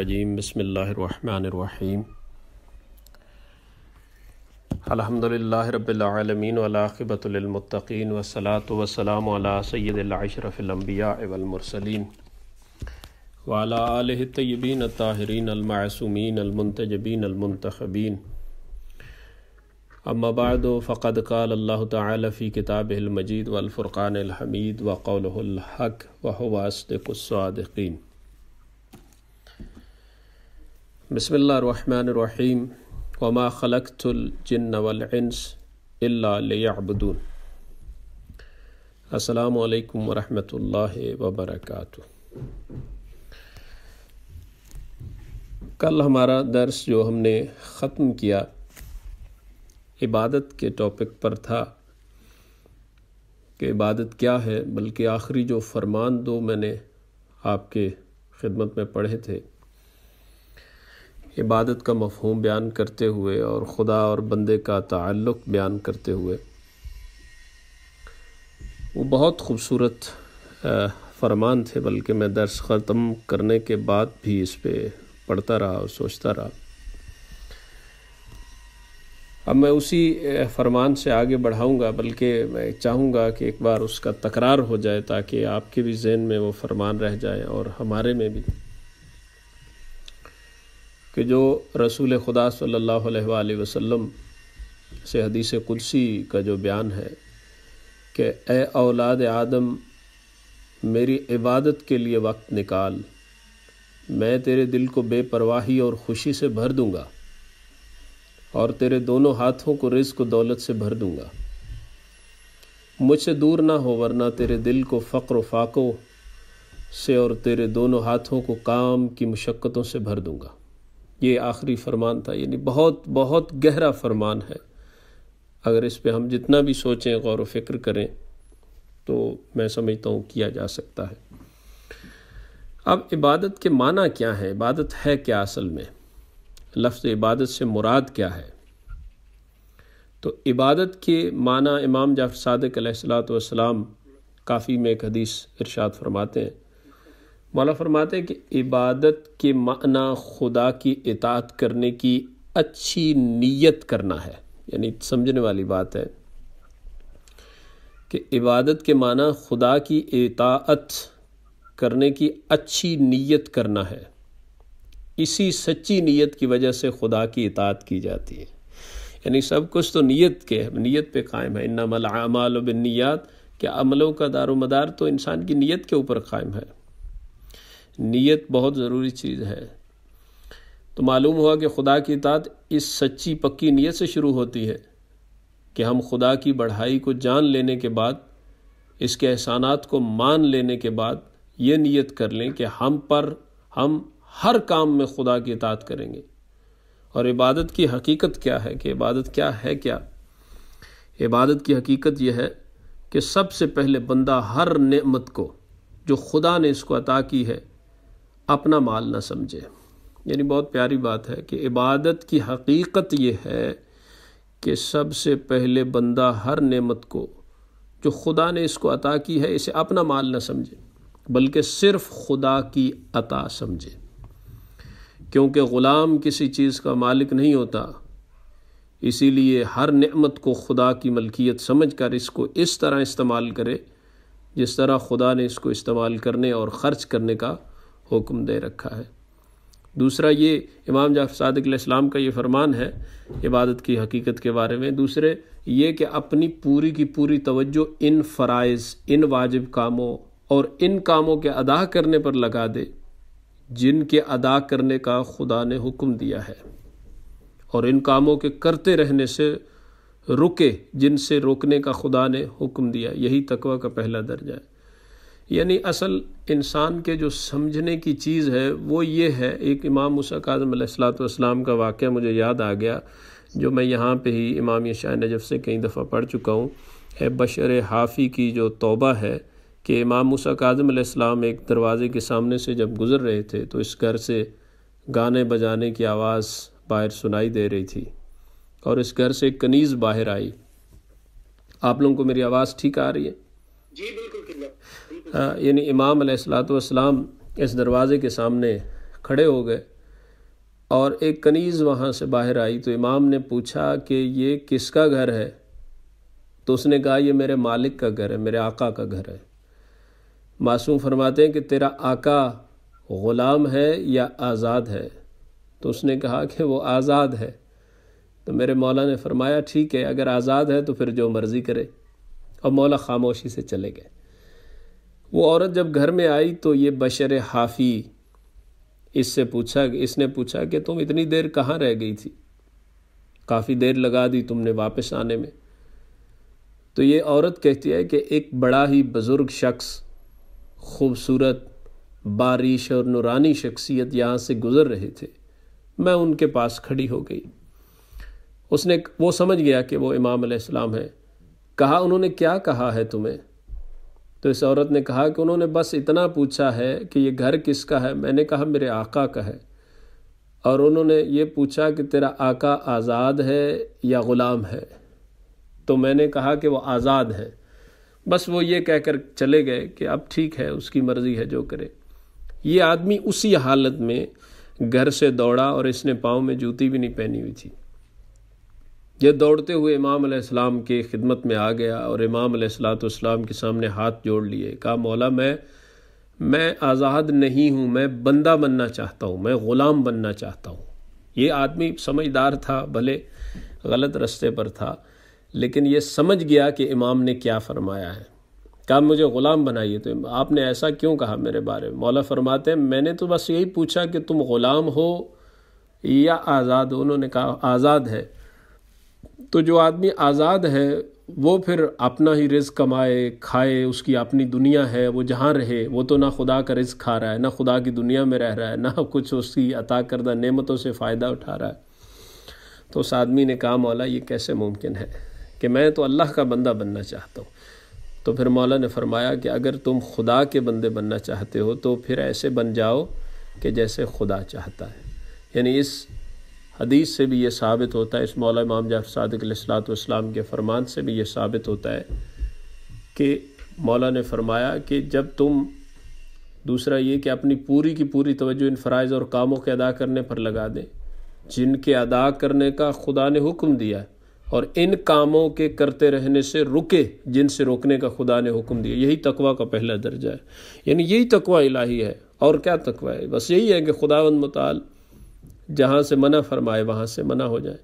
الرجیم بسم اللہ الرحمن الرحیم الحمدللہ رب العالمین والعاقبۃ للمتقین والصلاۃ والسلام علی سید الاشرف الانبیاء والمرسلین وعلی آلہ الطیبین الطاہرین المعصومین المنتجبین المنتخبین اما بعد فقد قال اللہ تعالی فی کتابہ المجید والفرقان الحمید وقولہ الحق وہو اصدق الصادقین۔ بسم اللہ الرحمن الرحیم وما خلقت الجن والانس الا لیعبدون۔ السلام علیکم ورحمۃ اللہ وبرکاتہ۔ کل ہمارا درس جو ہم نے ختم کیا عبادت کے ٹاپک پر تھا کہ عبادت کیا ہے، بلکہ آخری جو فرمان دو میں نے آپ کے خدمت میں پڑھے تھے عبادت کا مفہوم بیان کرتے ہوئے اور خدا اور بندے کا تعلق بیان کرتے ہوئے، وہ بہت خوبصورت فرمان تھے، بلکہ میں درس ختم کرنے کے بعد بھی اس پہ پڑھتا رہا اور سوچتا رہا۔ اب میں اسی فرمان سے آگے بڑھاؤں گا، بلکہ میں چاہوں گا کہ ایک بار اس کا تکرار ہو جائے تاکہ آپ کے بھی ذہن میں وہ فرمان رہ جائے اور ہمارے میں بھی، کہ جو رسول خدا صلی اللہ علیہ وآلہ وسلم سے حدیث قدسی کا جو بیان ہے کہ اے اولاد آدم میری عبادت کے لیے وقت نکال، میں تیرے دل کو بے پرواہی اور خوشی سے بھر دوں گا اور تیرے دونوں ہاتھوں کو رزق و دولت سے بھر دوں گا، مجھ سے دور نہ ہو ورنہ تیرے دل کو فقر و فاقوں سے اور تیرے دونوں ہاتھوں کو کام کی مشقتوں سے بھر دوں گا۔ یہ آخری فرمان تھا، یعنی بہت بہت گہرا فرمان ہے۔ اگر اس پہ ہم جتنا بھی سوچیں، غور و فکر کریں تو میں سمجھتا ہوں کیا جا سکتا ہے۔ اب عبادت کے معنی کیا ہے، عبادت ہے کیا اصل میں، لفظ عبادت سے مراد کیا ہے؟ تو عبادت کے معنی امام جعفر صادق علیہ السلام کافی میں ایک حدیث ارشاد فرماتے ہیں، مولا فرماتے ہیں کہ عبادت کے معنی خدا کی اطاعت کرنے کی اچھی نیت کرنا ہے۔ یعنی سمجھنے والی بات ہے کہ عبادت کے معنی خدا کی اطاعت کرنے کی اچھی نیت کرنا ہے، اسی سچی نیت کی وجہ سے خدا کی اطاعت کی جاتی ہے۔ یعنی سب کچھ تو نیت پہ قائم ہے، انما الاعمال بالنیات، کہ عملوں کا دار و مدار تو انسان کی نیت کے اوپر قائم ہے۔ نیت بہت ضروری چیز ہے۔ تو معلوم ہوا کہ خدا کی اطاعت اس سچی پکی نیت سے شروع ہوتی ہے کہ ہم خدا کی بڑائی کو جان لینے کے بعد، اس کے احسانات کو مان لینے کے بعد یہ نیت کر لیں کہ ہم ہر کام میں خدا کی اطاعت کریں گے۔ اور عبادت کی حقیقت کیا ہے، کہ عبادت کیا ہے؟ عبادت کی حقیقت یہ ہے کہ سب سے پہلے بندہ ہر نعمت کو جو خدا نے اس کو عطا کی ہے اپنا مال نہ سمجھے۔ یعنی بہت پیاری بات ہے کہ عبادت کی حقیقت یہ ہے کہ سب سے پہلے بندہ ہر نعمت کو جو خدا نے اس کو عطا کی ہے اسے اپنا مال نہ سمجھے، بلکہ صرف خدا کی عطا سمجھے، کیونکہ غلام کسی چیز کا مالک نہیں ہوتا، اسی لیے ہر نعمت کو خدا کی ملکیت سمجھ کر اس کو اس طرح استعمال کرے جس طرح خدا نے اس کو استعمال کرنے اور خرچ کرنے کا حکم دے رکھا ہے۔ دوسرا یہ امام جعفر صادق علیہ السلام کا یہ فرمان ہے عبادت کی حقیقت کے بارے میں۔ دوسرے یہ کہ اپنی پوری کی پوری توجہ ان فرائض، ان واجب کاموں اور ان کاموں کے ادا کرنے پر لگا دے جن کے ادا کرنے کا خدا نے حکم دیا ہے، اور ان کاموں کے کرتے رہنے سے رکے جن سے روکنے کا خدا نے حکم دیا۔ یہی تقوی کا پہلا درجہ ہے۔ یعنی اصل انسان کے جو سمجھنے کی چیز ہے وہ یہ ہے۔ ایک امام موسیٰ کاظم علیہ السلام کا واقعہ مجھے یاد آ گیا، جو میں یہاں پہ ہی امام شاہ نجف سے کئی دفعہ پڑھ چکا ہوں، ہے بشر حافی کی جو توبہ ہے، کہ امام موسیٰ کاظم علیہ السلام ایک دروازے کے سامنے سے جب گزر رہے تھے تو اس گھر سے گانے بجانے کی آواز باہر سنائی دے رہی تھی، اور اس گھر سے ایک کنیز باہر آئی۔ آپ لوگوں کو میری آواز ٹھیک آ رہی ہے؟ جی بالکل۔ یعنی امام علیہ السلام اس دروازے کے سامنے کھڑے ہو گئے اور ایک کنیز وہاں سے باہر آئی، تو امام نے پوچھا کہ یہ کس کا گھر ہے؟ تو اس نے کہا یہ میرے مالک کا گھر ہے، میرے آقا کا گھر ہے۔ معصوم فرماتے ہیں کہ تیرا آقا غلام ہے یا آزاد ہے؟ تو اس نے کہا کہ وہ آزاد ہے۔ تو میرے مولا نے فرمایا ٹھیک ہے، اگر آزاد ہے تو پھر جو مرضی کرے، اور مولا خاموشی سے چلے گئے۔ وہ عورت جب گھر میں آئی تو یہ بشر حافی اس نے پوچھا کہ تم اتنی دیر کہاں رہ گئی تھی؟ کافی دیر لگا دی تم نے واپس آنے میں۔ تو یہ عورت کہتی ہے کہ ایک بڑا ہی بزرگ شخص، خوبصورت، باریش اور نورانی شخصیت یہاں سے گزر رہے تھے، میں ان کے پاس کھڑی ہو گئی۔ وہ سمجھ گیا کہ وہ امام علیہ السلام ہے۔ کہا انہوں نے کیا کہا ہے تمہیں؟ تو اس عورت نے کہا کہ انہوں نے بس اتنا پوچھا ہے کہ یہ گھر کس کا ہے؟ میں نے کہا میرے آقا کا ہے۔ اور انہوں نے یہ پوچھا کہ تیرا آقا آزاد ہے یا غلام ہے؟ تو میں نے کہا کہ وہ آزاد ہے۔ بس وہ یہ کہہ کر چلے گئے کہ اب ٹھیک ہے، اس کی مرضی ہے جو کرے۔ یہ آدمی اسی حالت میں گھر سے دوڑا اور اس نے پاؤں میں جوتی بھی نہیں پہنی ہوئی تھی۔ یہ دوڑتے ہوئے امام علیہ السلام کی خدمت میں آ گیا اور امام علیہ السلام کے سامنے ہاتھ جوڑ لیے، کہا مولا میں آزاد نہیں ہوں، میں بندہ بننا چاہتا ہوں، میں غلام بننا چاہتا ہوں۔ یہ آدمی سمجھدار تھا، بھلے غلط رستے پر تھا، لیکن یہ سمجھ گیا کہ امام نے کیا فرمایا ہے۔ کہا مجھے غلام بنائیے۔ تو آپ نے ایسا کیوں کہا میرے بارے میں؟ مولا فرماتے ہیں میں نے تو بس یہی پوچھا کہ تم غلام ہو یا آزاد ہو؟ انہوں نے کہا آزاد ہے۔ تو جو آدمی آزاد ہے وہ پھر اپنا ہی رزق کمائے کھائے، اس کی اپنی دنیا ہے، وہ جہاں رہے، وہ تو نہ خدا کا رزق کھا رہا ہے، نہ خدا کی دنیا میں رہ رہا ہے، نہ کچھ اس کی عطا کردہ نعمتوں سے فائدہ اٹھا رہا ہے۔ تو اس آدمی نے کہا مولا یہ کیسے ممکن ہے کہ میں تو اللہ کا بندہ بننا چاہتا ہوں۔ تو پھر مولا نے فرمایا کہ اگر تم خدا کے بندے بننا چاہتے ہو تو پھر ایسے بن جاؤ کہ جیسے خدا چاہتا ہے۔ یعنی اس حدیث سے بھی یہ ثابت ہوتا ہے، اس مولا امام جعفر صادق علیہ السلام کے فرمان سے بھی یہ ثابت ہوتا ہے کہ مولا نے فرمایا کہ جب تم، دوسرا یہ کہ اپنی پوری کی پوری توجہ ان فرائض اور کاموں کے ادا کرنے پر لگا دیں جن کے ادا کرنے کا خدا نے حکم دیا ہے، اور ان کاموں کے کرتے رہنے سے رکے جن سے روکنے کا خدا نے حکم دیا۔ یہی تقویٰ کا پہلا درجہ ہے، یعنی یہی تقویٰ الہی ہے۔ اور کیا تقویٰ ہے؟ بس یہی ہے کہ خداوند متعال جہاں سے منع فرمائے وہاں سے منع ہو جائے،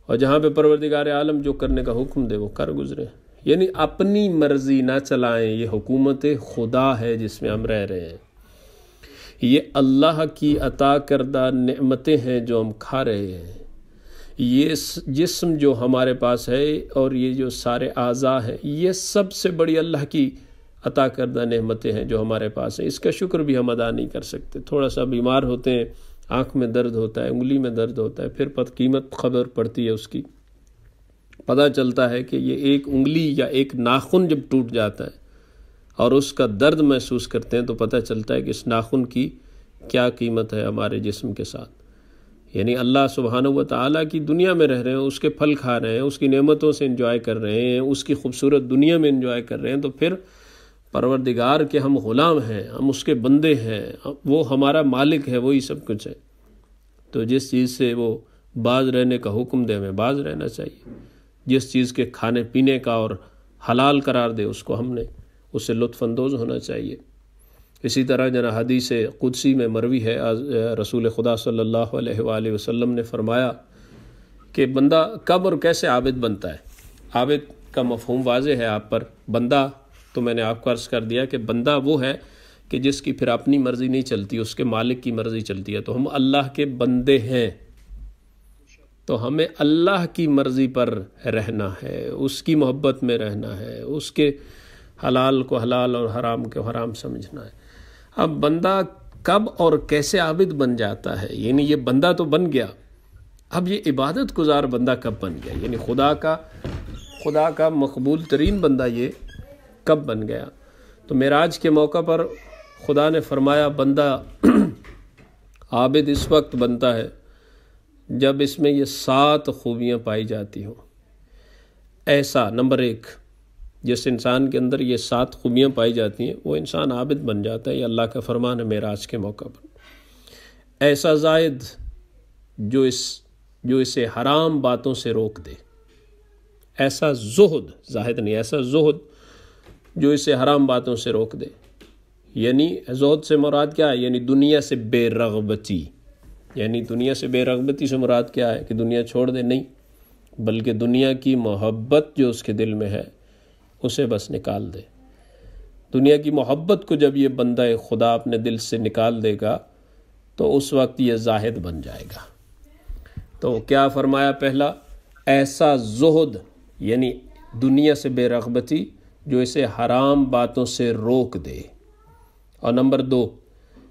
اور جہاں پہ پروردگار عالم جو کرنے کا حکم دے وہ کر گزرے۔ یعنی اپنی مرضی نہ چلائیں، یہ حکومت خدا ہے جس میں ہم رہ رہے ہیں، یہ اللہ کی عطا کردہ نعمتیں ہیں جو ہم کھا رہے ہیں، یہ جسم جو ہمارے پاس ہے اور یہ جو سارے اعضاء ہیں، یہ سب سے بڑی اللہ کی عطا کردہ نعمتیں ہیں جو ہمارے پاس ہیں۔ اس کا شکر بھی ہم ادا نہیں کر سکتے۔ تھوڑا سا بیمار ہوتے ہیں، آنکھ میں درد ہوتا ہے، انگلی میں درد ہوتا ہے، پھر قیمت خبر پڑتی ہے اس کی، پتہ چلتا ہے کہ یہ ایک انگلی یا ایک ناخن جب ٹوٹ جاتا ہے اور اس کا درد محسوس کرتے ہیں تو پتہ چلتا ہے کہ اس ناخن کی کیا قیمت ہے ہمارے جسم کے ساتھ۔ یعنی اللہ سبحانہ و تعالیٰ کی دنیا میں رہ رہے ہیں، اس کے پھل کھا رہے ہیں، اس کی نعمتوں سے انجوائے کر رہے ہیں، اس کی خوبصورت دنیا میں انجوائے کر رہے ہیں، تو پھر پروردگار کے ہم غلام ہیں، ہم اس کے بندے ہیں، وہ ہمارا مالک ہے، وہی سب کچھ ہے۔ تو جس چیز سے وہ باز رہنے کا حکم دے ہمیں باز رہنا چاہیے، جس چیز کے کھانے پینے کا اور حلال قرار دے اس کو ہم نے اس سے لطف اندوز ہونا چاہیے۔ اسی طرح جنا حدیث قدسی میں مروی ہے، رسول خدا صلی اللہ علیہ وآلہ وسلم نے فرمایا کہ بندہ کب اور کیسے عابد بنتا ہے۔ عابد کا مفہوم واضح ہے آپ پر، بندہ تو میں نے آپ کو عرض کر دیا کہ بندہ وہ ہے کہ جس کی پھر اپنی مرضی نہیں چلتی، اس کے مالک کی مرضی چلتی ہے۔ تو ہم اللہ کے بندے ہیں، تو ہمیں اللہ کی مرضی پر رہنا ہے، اس کی محبت میں رہنا ہے، اس کے حلال کو حلال اور حرام کو حرام سمجھنا ہے۔ اب بندہ کب اور کیسے عابد بن جاتا ہے؟ یعنی یہ بندہ تو بن گیا، اب یہ عبادت گزار بندہ کب بن گیا؟ یعنی خدا کا مقبول ترین بندہ یہ کب بن گیا؟ تو معراج کے موقع پر خدا نے فرمایا بندہ عابد اس وقت بنتا ہے جب اس میں یہ 7 خوبیاں پائی جاتی ہوں۔ ایسا نمبر 1، جس انسان کے اندر یہ 7 خوبیاں پائی جاتی ہیں وہ انسان عابد بن جاتا ہے، یہ اللہ کا فرمان ہے معراج کے موقع پر۔ ایسا زاہد جو اسے حرام باتوں سے روک دے، ایسا زہد، زاہد نہیں، ایسا زہد جو اسے حرام باتوں سے روک دے۔ یعنی زہد سے مراد کیا ہے؟ یعنی دنیا سے بے رغبتی، یعنی دنیا سے بے رغبتی سے مراد کیا ہے کہ دنیا چھوڑ دے؟ نہیں، بلکہ دنیا کی محبت جو اس کے دل میں ہے اسے بس نکال دے۔ دنیا کی محبت کو جب یہ بندہ خدا اپنے دل سے نکال دے گا تو اس وقت یہ زاہد بن جائے گا۔ تو کیا فرمایا؟ پہلا، ایسا زہد یعنی دنیا سے بے رغبتی جو اسے حرام باتوں سے روک دے، اور نمبر 2،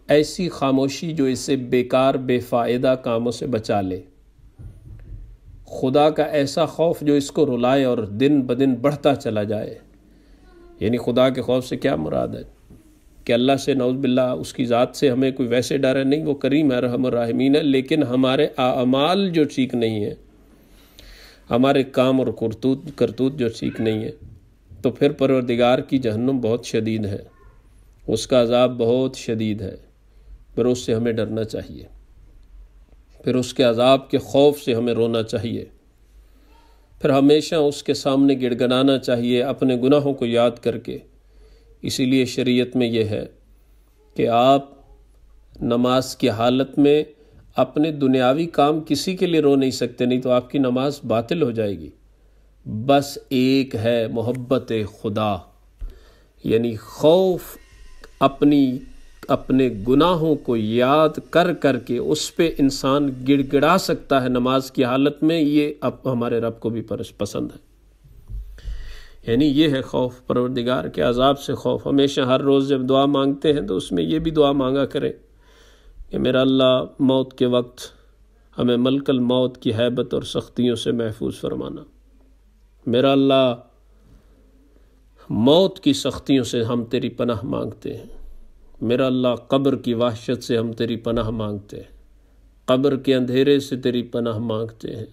ایسی خاموشی جو اسے بیکار بے فائدہ کاموں سے بچا لے۔ خدا کا ایسا خوف جو اس کو رلائے اور دن بدن بڑھتا چلا جائے۔ یعنی خدا کے خوف سے کیا مراد ہے؟ کہ اللہ سے نعوذ باللہ، اس کی ذات سے ہمیں کوئی ویسے ڈر ہے نہیں، وہ کریم ہے، رحم الراحمین ہے، لیکن ہمارے اعمال جو ٹھیک نہیں ہیں، ہمارے کام اور کرتوت جو ٹھیک نہیں ہے، تو پھر پروردگار کی جہنم بہت شدید ہے، اس کا عذاب بہت شدید ہے، پھر اس سے ہمیں ڈرنا چاہیے، پھر اس کے عذاب کے خوف سے ہمیں رونا چاہیے، پھر ہمیشہ اس کے سامنے گڑ گڑانا چاہیے اپنے گناہوں کو یاد کر کے۔ اسی لیے شریعت میں یہ ہے کہ آپ نماز کی حالت میں اپنے دنیاوی کام کسی کے لیے رو نہیں سکتے، نہیں تو آپ کی نماز باطل ہو جائے گی۔ بس ایک ہے محبت خدا، یعنی خوف اپنے گناہوں کو یاد کر کر کے اس پہ انسان گڑ گڑا سکتا ہے نماز کی حالت میں، یہ اب ہمارے رب کو بھی پسند ہے۔ یعنی یہ ہے خوف، پروردگار کے عذاب سے خوف۔ ہمیشہ ہر روز جب دعا مانگتے ہیں تو اس میں یہ بھی دعا مانگا کریں کہ میرا اللہ موت کے وقت ہمیں ملک الموت کی ہیبت اور سختیوں سے محفوظ فرمانا۔ میرا اللہ موت کی سختیوں سے ہم تیری پناہ مانگتے ہیں۔ میرا اللہ قبر کی وحشت سے ہم تیری پناہ مانگتے ہیں، قبر کے اندھیرے سے تیری پناہ مانگتے ہیں،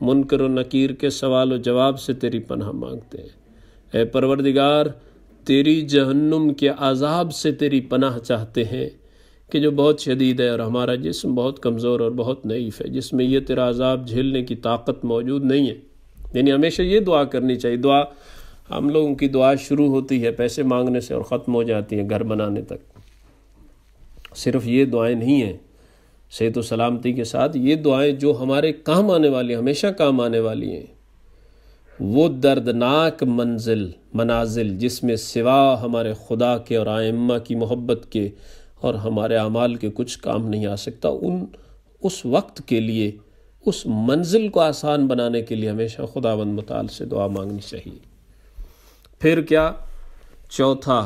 منکر و نکیر کے سوال و جواب سے تیری پناہ مانگتے ہیں۔ اے پروردگار، تیری جہنم کے عذاب سے تیری پناہ چاہتے ہیں کہ جو بہت شدید ہے، اور ہمارا جسم بہت کمزور اور بہت ضعیف ہے، جس میں یہ تیرا عذاب جھیلنے کی طاقت موجود نہیں ہے۔ یعنی ہمیشہ یہ دعا کرنی چاہیے۔ دعا، ہم لوگوں کی دعا شروع ہوتی ہے پیسے مانگنے سے اور ختم ہو جاتی ہے گھر بنانے تک۔ صرف یہ دعائیں نہیں ہیں، صحت و سلامتی کے ساتھ یہ دعائیں جو ہمارے کام آنے والی، ہمیشہ کام آنے والی ہیں، وہ دردناک منازل جس میں سوا ہمارے خدا کے اور ائمہ کی محبت کے اور ہمارے اعمال کے کچھ کام نہیں آ سکتا، اس وقت کے لیے، اس منزل کو آسان بنانے کے لیے ہمیشہ خداوند متعال سے دعا مانگنی چاہیے۔ پھر کیا؟ چوتھا،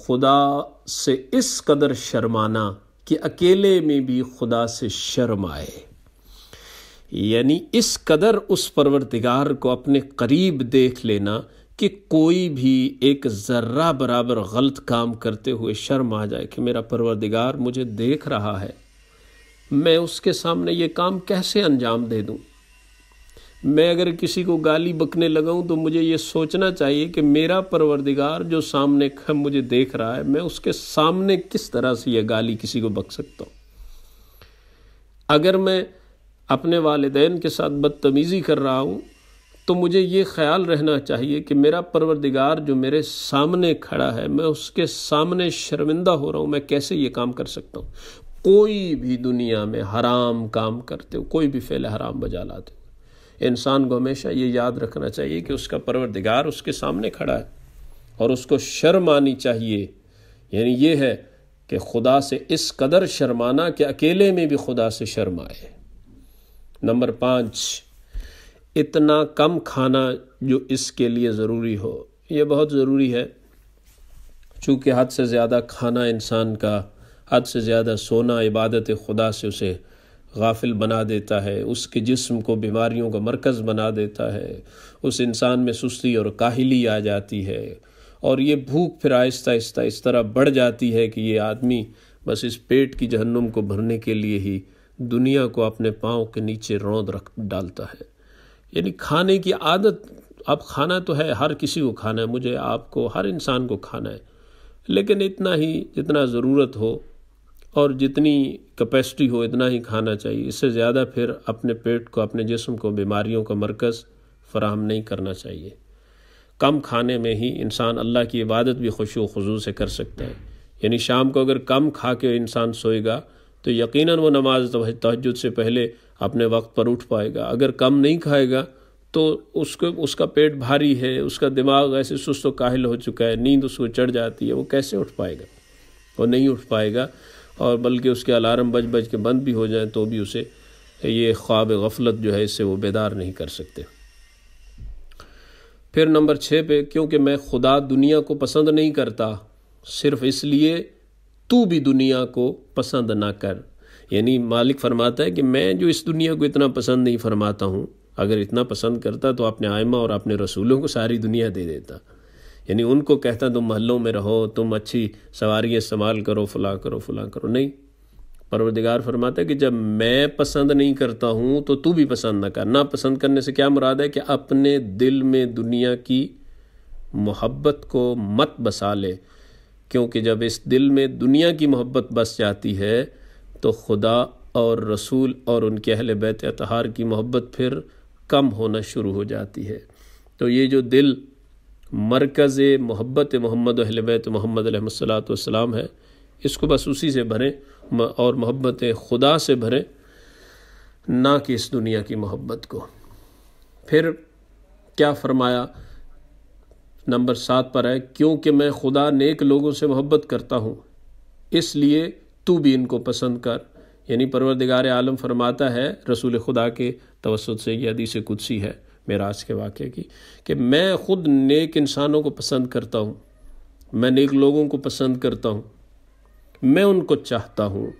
خدا سے اس قدر شرمانا کہ اکیلے میں بھی خدا سے شرم آئے، یعنی اس قدر اس پروردگار کو اپنے قریب دیکھ لینا کہ کوئی بھی ایک ذرہ برابر غلط کام کرتے ہوئے شرم آ جائے کہ میرا پروردگار مجھے دیکھ رہا ہے، میں اس کے سامنے یہ کام کیسے انجام دے دوں؟ میں اگر کسی کو گالی بکنے لگاؤں تو مجھے یہ سوچنا چاہیے کہ میرا پروردگار جو سامنے مجھے دیکھ رہا ہے، میں اس کے سامنے کس طرح سے یہ گالی کسی کو بک سکتا ہوں؟ اگر میں اپنے والدین کے ساتھ بدتمیزی کر رہا ہوں تو مجھے یہ خیال رہنا چاہیے کہ میرا پروردگار جو میرے سامنے کھڑا ہے، میں اس کے سامنے شرمندہ ہو رہا ہوں، میں کیسے یہ کام کر سکتا ہوں؟ کوئی بھی دنیا میں حرام کام کرتے ہو، کوئی بھی فعل حرام بجا لاتے ہو، انسان کو ہمیشہ یہ یاد رکھنا چاہیے کہ اس کا پروردگار اس کے سامنے کھڑا ہے اور اس کو شرم آنی چاہیے۔ یعنی یہ ہے کہ خدا سے اس قدر شرمانا کہ اکیلے میں بھی خدا سے شرم آئے۔ نمبر 5، اتنا کم کھانا جو اس کے لیے ضروری ہو۔ یہ بہت ضروری ہے، چونکہ حد سے زیادہ کھانا انسان کا، حد سے زیادہ سونا عبادت خدا سے اسے غافل بنا دیتا ہے، اس کے جسم کو بیماریوں کا مرکز بنا دیتا ہے، اس انسان میں سستی اور کاہلی آ جاتی ہے، اور یہ بھوک پھر آہستہ آہستہ اس طرح بڑھ جاتی ہے کہ یہ آدمی بس اس پیٹ کی جہنم کو بھرنے کے لیے ہی دنیا کو اپنے پاؤں کے نیچے روند رکھ ڈالتا ہے۔ یعنی کھانے کی عادت، اب کھانا تو ہے، ہر کسی کو کھانا ہے، مجھے، آپ کو، ہر انسان کو کھانا ہے، لیکن اتنا ہی جتنا ضرورت ہو، اور جتنی کیپیسٹی ہو اتنا ہی کھانا چاہیے، اس سے زیادہ پھر اپنے پیٹ کو، اپنے جسم کو بیماریوں کا مرکز فراہم نہیں کرنا چاہیے۔ کم کھانے میں ہی انسان اللہ کی عبادت بھی خشوع و خضوع سے کر سکتا ہے۔ یعنی شام کو اگر کم کھا کے انسان سوئے گا تو یقیناً وہ نماز تہجد سے پہلے اپنے وقت پر اٹھ پائے گا۔ اگر کم نہیں کھائے گا تو اس کا پیٹ بھاری ہے، اس کا دماغ ایسے سست و کاہل ہو چکا ہے، نیند اس کو چڑھ جاتی ہے، وہ کیسے اٹھ پائے گا؟ وہ نہیں اٹھ پائے گا، اور بلکہ اس کے الارم بج کے بند بھی ہو جائیں تو بھی اسے یہ خواب غفلت جو ہے اس سے وہ بیدار نہیں کر سکتے۔ پھر نمبر 6 پہ، کیونکہ میں خدا دنیا کو پسند نہیں کرتا، صرف اس لیے تو بھی دنیا کو پسند نہ کر۔ یعنی مالک فرماتا ہے کہ میں جو اس دنیا کو اتنا پسند نہیں فرماتا ہوں، اگر اتنا پسند کرتا تو اپنے ائمہ اور اپنے رسولوں کو ساری دنیا دے دیتا۔ یعنی ان کو کہتا تم محلوں میں رہو، تم اچھی سواریاں استعمال کرو، فلاں کرو فلاں کرو، نہیں۔ پروردگار فرماتا ہے کہ جب میں پسند نہیں کرتا ہوں تو تو بھی پسند نہ کر۔ نہ پسند کرنے سے کیا مراد ہے کہ اپنے دل میں دنیا کی محبت کو مت بسا لے، کیونکہ جب اس دل میں دنیا کی محبت بس جاتی ہے تو خدا اور رسول اور ان کے اہل بیت اطہار کی محبت پھر کم ہونا شروع ہو جاتی ہے۔ تو یہ جو دل مرکز محبت محمد و اہل بیت محمد علیہ السلام ہے، اس کو بس اسی سے بھریں اور محبت خدا سے بھریں، نہ کہ اس دنیا کی محبت کو۔ پھر کیا فرمایا؟ نمبر 7 پر ہے، کیونکہ میں خدا نیک لوگوں سے محبت کرتا ہوں، اس لیے تو بھی ان کو پسند کر۔ یعنی پروردگار عالم فرماتا ہے رسول خدا کے توسط سے، یہ حدیث قدسی ہے معراج کے واقعے کی، کہ میں خود نیک انسانوں کو پسند کرتا ہوں، میں نیک لوگوں کو پسند کرتا ہوں، میں ان کو چاہتا ہوں،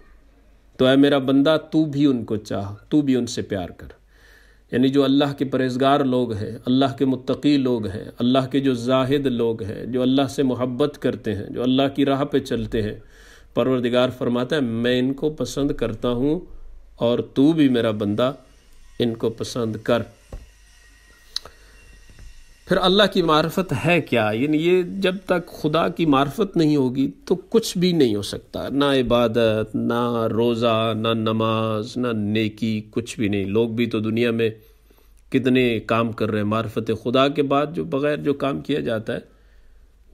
تو اے میرا بندہ تو بھی ان کو چاہ، تو بھی ان سے پیار کر۔ یعنی جو اللہ کے پرہیزگار لوگ ہیں، اللہ کے متقی لوگ ہیں، اللہ کے جو زاہد لوگ ہیں، جو اللہ سے محبت کرتے ہیں، جو اللہ کی راہ پہ چلتے ہیں، پروردگار فرماتا ہے میں ان کو پسند کرتا ہوں اور تو بھی میرا بندہ ان کو پسند کر۔ پھر اللہ کی معرفت ہے کیا؟ یعنی یہ جب تک خدا کی معرفت نہیں ہوگی تو کچھ بھی نہیں ہو سکتا، نہ عبادت، نہ روزہ، نہ نماز، نہ نیکی، کچھ بھی نہیں۔ لوگ بھی تو دنیا میں کتنے کام کر رہے ہیں، معرفت خدا کے بعد جو بغیر جو کام کیا جاتا ہے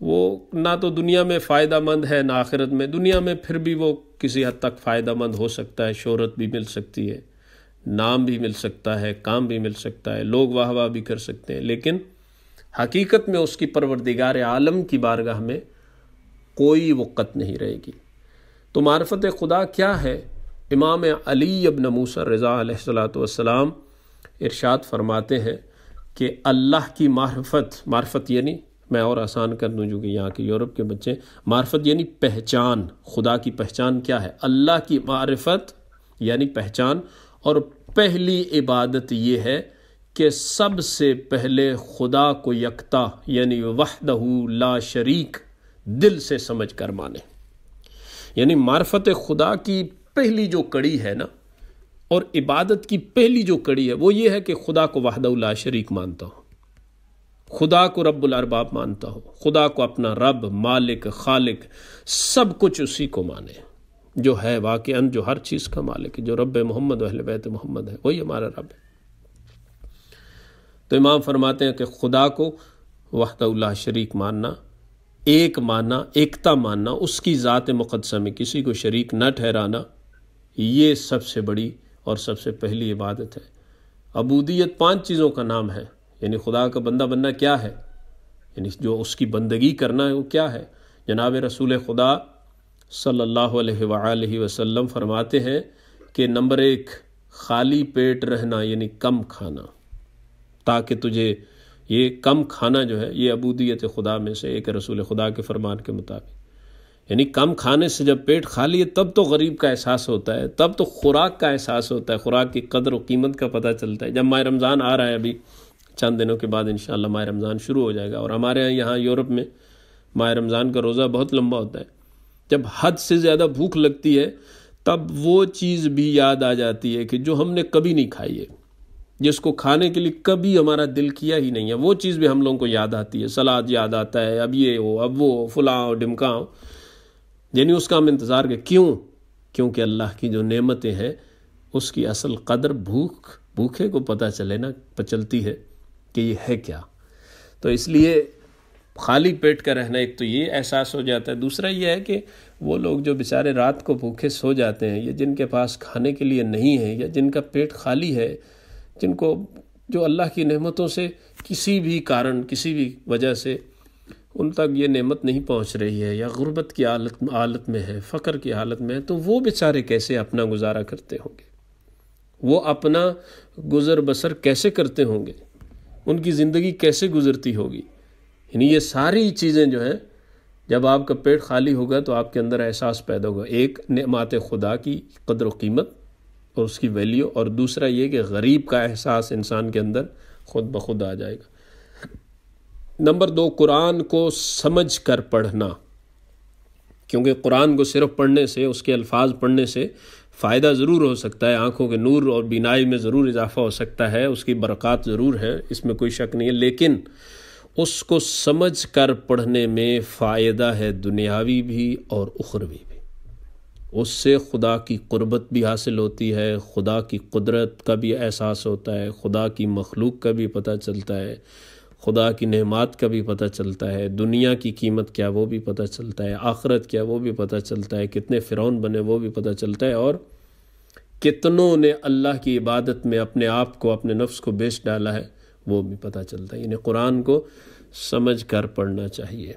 وہ نہ تو دنیا میں فائدہ مند ہے نہ آخرت میں۔ دنیا میں پھر بھی وہ کسی حد تک فائدہ مند ہو سکتا ہے، شہرت بھی مل سکتی ہے، نام بھی مل سکتا ہے، کام بھی مل سکتا ہے، لوگ واہ واہ بھی کر سکتے ہیں، لیکن حقیقت میں اس کی پروردگار عالم کی بارگاہ میں کوئی وقت نہیں رہے گی۔ تو معرفت خدا کیا ہے؟ امام علی ابن موسیٰ رضا علیہ السلام ارشاد فرماتے ہیں کہ اللہ کی معرفت یعنی، میں اور آسان کر دوں جو کہ یہاں کے یورپ کے بچے، معرفت یعنی پہچان۔ خدا کی پہچان کیا ہے؟ اللہ کی معرفت یعنی پہچان، اور پہلی عبادت یہ ہے کہ سب سے پہلے خدا کو یکتا یعنی وحدہ لا شریک دل سے سمجھ کر مانے۔ یعنی معرفت خدا کی پہلی جو کڑی ہے نا، اور عبادت کی پہلی جو کڑی ہے وہ یہ ہے کہ خدا کو وحدہ لا شریک مانتا ہو، خدا کو رب الارباب مانتا ہو، خدا کو اپنا رب، مالک، خالق، سب کچھ اسی کو مانے جو ہے واقعاً، جو ہر چیز کا مالک ہے، جو رب محمد و اہل بیت محمد ہے، وہی ہمارا رب ہے۔ تو امام فرماتے ہیں کہ خدا کو وحدہ لا شریک ماننا، ایک ماننا، ایکتا ماننا، اس کی ذات مقدسہ میں کسی کو شریک نہ ٹھہرانا، یہ سب سے بڑی اور سب سے پہلی عبادت ہے۔ عبودیت 5 چیزوں کا نام ہے، یعنی خدا کا بندہ بننا کیا ہے، یعنی جو اس کی بندگی کرنا ہے وہ کیا ہے۔ جناب رسول خدا صلی اللہ علیہ وآلہ وسلم فرماتے ہیں کہ نمبر 1 خالی پیٹ رہنا، یعنی کم کھانا، تاکہ تجھے یہ کم کھانا جو ہے یہ عبودیت خدا میں سے ایک رسول خدا کے فرمان کے مطابق۔ یعنی کم کھانے سے جب پیٹ خالی ہے تب تو غریب کا احساس ہوتا ہے، تب تو خوراک کا احساس ہوتا ہے، خوراک کی قدر و قیمت کا پتہ چلتا ہے۔ جب ماہ رمضان آ رہا ہے، ابھی چند دنوں کے بعد انشاءاللہ ماہ رمضان شروع ہو جائے گا، اور ہمارے یہاں یورپ میں ماہ رمضان کا روزہ بہت لمبا ہوتا ہے۔ جب حد سے زیادہ بھوک لگتی ہے تب وہ چیز بھی یاد آ جاتی ہے کہ جو ہم نے کبھی نہیں کھائی ہے، جس کو کھانے کے لیے کبھی ہمارا دل کیا ہی نہیں ہے، وہ چیز بھی ہم لوگوں کو یاد آتی ہے۔ سلاد یاد آتا ہے، اب یہ ہو، اب وہ ہو، فلاں ہو، ڈمکاں ہو، یعنی اس کا ہم انتظار کریں۔ کیوں؟ کیونکہ اللہ کی جو نعمتیں ہیں اس کی اصل قدر بھوکے کو پتہ چلتی ہے کہ یہ ہے کیا. تو اس لیے خالی پیٹ کا رہنا ایک تو یہ احساس ہو جاتا ہے. دوسرا یہ ہے کہ وہ لوگ جو بیچارے رات کو بھوکے سو جاتے ہیں یا جن کے پاس کھانے کے لیے نہیں ہے یا جن کا پیٹ خالی ہے، جن کو جو اللہ کی نعمتوں سے کسی بھی کارن کسی بھی وجہ سے ان تک یہ نعمت نہیں پہنچ رہی ہے یا غربت کی حالت میں ہے، فقر کی حالت میں ہے، تو وہ بیچارے کیسے اپنا گزارا کرتے ہوں گے، وہ اپنا گزر بسر کیسے کرتے ہوں گے، ان کی زندگی کیسے گزرتی ہوگی. یعنی یہ ساری چیزیں جو ہیں جب آپ کا پیٹ خالی ہوگا تو آپ کے اندر احساس پیدا ہوگا، ایک نعمات خدا کی قدر و قیمت اور اس کی ویلیو، اور دوسرا یہ کہ غریب کا احساس انسان کے اندر خود بخود آ جائے گا. نمبر 2، قرآن کو سمجھ کر پڑھنا، کیونکہ قرآن کو صرف پڑھنے سے، اس کے الفاظ پڑھنے سے فائدہ ضرور ہو سکتا ہے، آنکھوں کے نور اور بینائی میں ضرور اضافہ ہو سکتا ہے، اس کی برکات ضرور ہے، اس میں کوئی شک نہیں ہے، لیکن اس کو سمجھ کر پڑھنے میں فائدہ ہے دنیاوی بھی اور اخروی بھی. اس سے خدا کی قربت بھی حاصل ہوتی ہے، خدا کی قدرت کا بھی احساس ہوتا ہے، خدا کی مخلوق کا بھی پتہ چلتا ہے، خدا کی نعمات کا بھی پتہ چلتا ہے، دنیا کی قیمت کیا وہ بھی پتہ چلتا ہے، آخرت کیا وہ بھی پتہ چلتا ہے، کتنے فرعون بنے وہ بھی پتہ چلتا ہے، اور کتنوں نے اللہ کی عبادت میں اپنے آپ کو، اپنے نفس کو بیچ ڈالا ہے وہ بھی پتہ چلتا ہے. یعنی قرآن کو سمجھ کر پڑھنا چاہیے.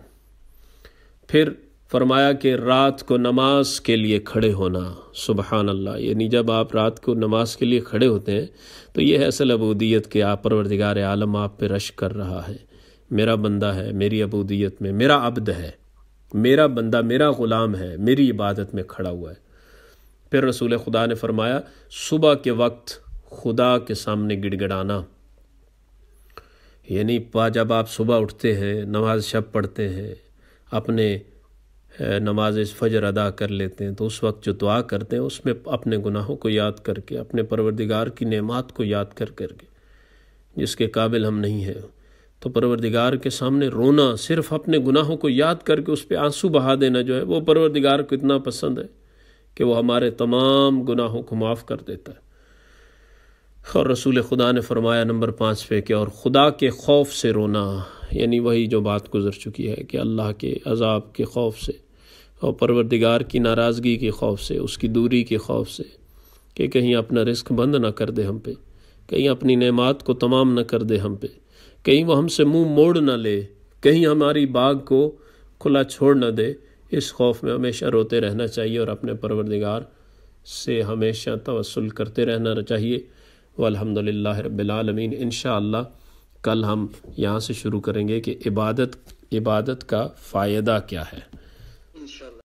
پھر فرمایا کہ رات کو نماز کے لیے کھڑے ہونا. سبحان اللہ. یعنی جب آپ رات کو نماز کے لیے کھڑے ہوتے ہیں تو یہ ہے اصل عبودیت کہ آپ پروردگار عالم آپ پہ رشک کر رہا ہے، میرا بندہ ہے، میری عبودیت میں میرا عبد ہے، میرا بندہ میرا غلام ہے، میری عبادت میں کھڑا ہوا ہے. پھر رسول خدا نے فرمایا صبح کے وقت خدا کے سامنے گڑ گڑانا. یعنی جب آپ صبح اٹھتے ہیں، نماز شب پڑھتے ہیں، اپنے نماز فجر ادا کر لیتے ہیں، تو اس وقت جو دعا کرتے ہیں اس میں اپنے گناہوں کو یاد کر کے، اپنے پروردگار کی نعمات کو یاد کر کے جس کے قابل ہم نہیں ہیں، تو پروردگار کے سامنے رونا، صرف اپنے گناہوں کو یاد کر کے اس پہ آنسو بہا دینا جو ہے وہ پروردگار کو اتنا پسند ہے کہ وہ ہمارے تمام گناہوں کو معاف کر دیتا ہے. اور رسول خدا نے فرمایا نمبر 5 پہ کہ اور خدا کے خوف سے رونا. یعنی وہی جو بات گزر چکی ہے کہ اللہ کے عذاب کے خوف سے اور پروردگار کی ناراضگی کے خوف سے، اس کی دوری کے خوف سے کہ کہیں اپنا رزق بند نہ کر دے ہم پہ، کہیں اپنی نعمات کو تمام نہ کر دے ہم پہ، کہیں وہ ہم سے منہ موڑ نہ لے، کہیں ہماری باغ کو کھلا چھوڑ نہ دے. اس خوف میں ہمیشہ روتے رہنا چاہیے اور اپنے پروردگار سے ہمیشہ توسل کرتے رہنا چاہیے. والحمدللہ رب العالمین. انشاءاللہ کل ہم یہاں سے شروع کریں گے کہ عبادت کا فائدہ کیا ہے.